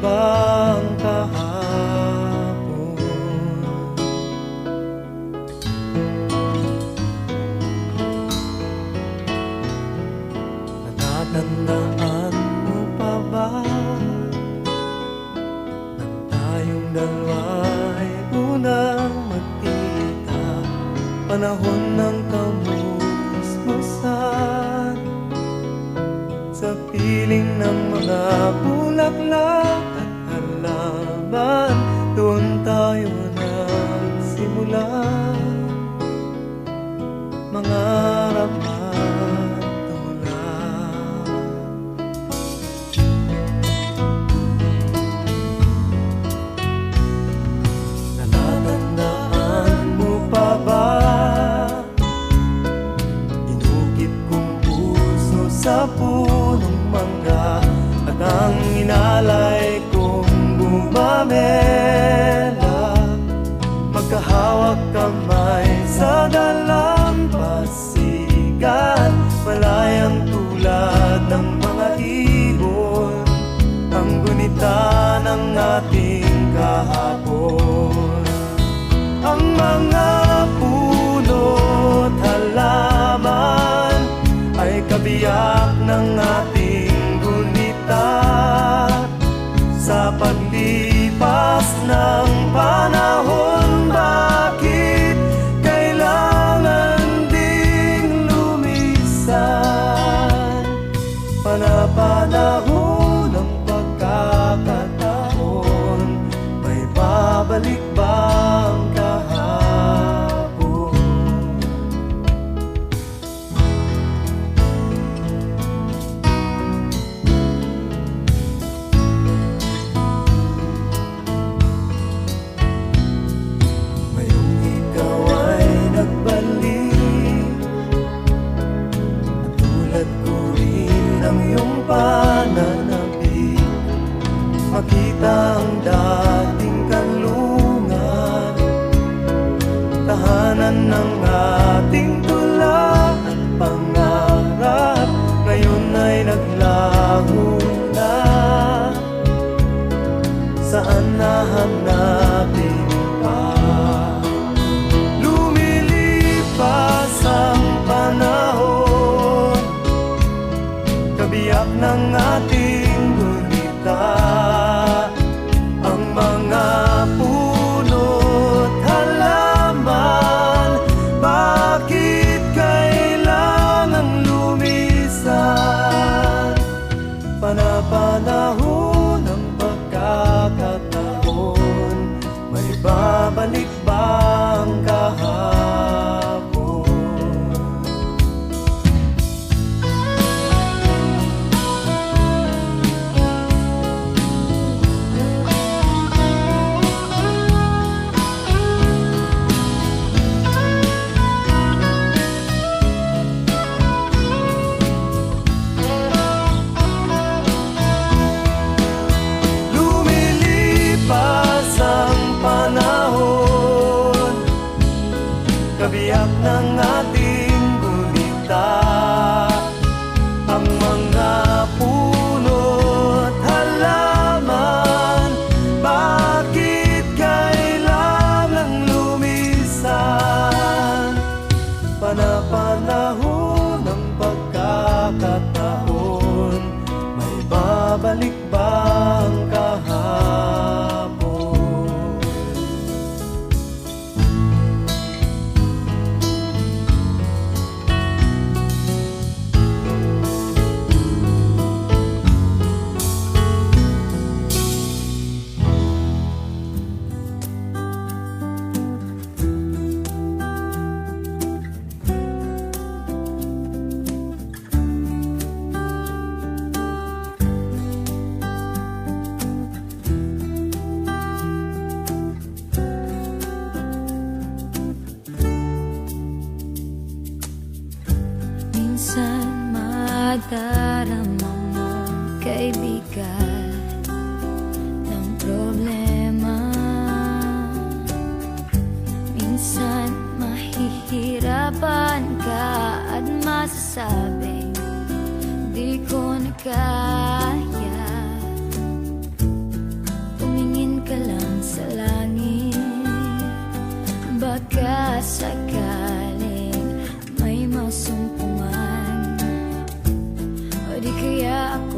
bang kahapon? Natatandaan mo pa ba nang tayong dalawa'y unang magkita? Panahon ng kamusmusan sa piling ng mga bulaklak at halaman. Doon tayo nagsimula mangarap at tumulak. Natatandaan mo pa ba inukit kong puso sa punong mangga at ang inalay kong bumamela, magkahawak kamay sa dalampasigan, malayang tulad ng mga ibon, ang gunita ng ating kahapon. Ang mga puno't halaman ay kabiyak ng ating gunita. Sa paglipas ng panahon, bakit kailangan ding lumisan? Panapanahon ng pagkakataon, may babalik bang kahapon? Ngayong ikaw ay nagbalik, at tulad ko rin ang iyong pananabik, makita ang dating kanlungan, tahanan ng ating tula at pangarap, ngayon ay naglaho na. Saan nahanapin pa? Lumilipas ang panahon, kabiyak ng ating gunita. Ang mga puno't halaman, bakit kailangang lumisan? Panapanahon ng pagkakataon, may babalik bang kahapon? Lumilipas ang panahon, kabiyak ng ating gunita. Ang mga puno't halaman, bakit kailangang lumisan? Panapanahon ng pagkakataon, may babalik bang kahapon? Minsan madarama mo kaibigan ng problema, minsan mahihirapan ka at masasabing di ko na kaya. ka lang sa langit. Baka sakaling may masumpungan, o di kaya ako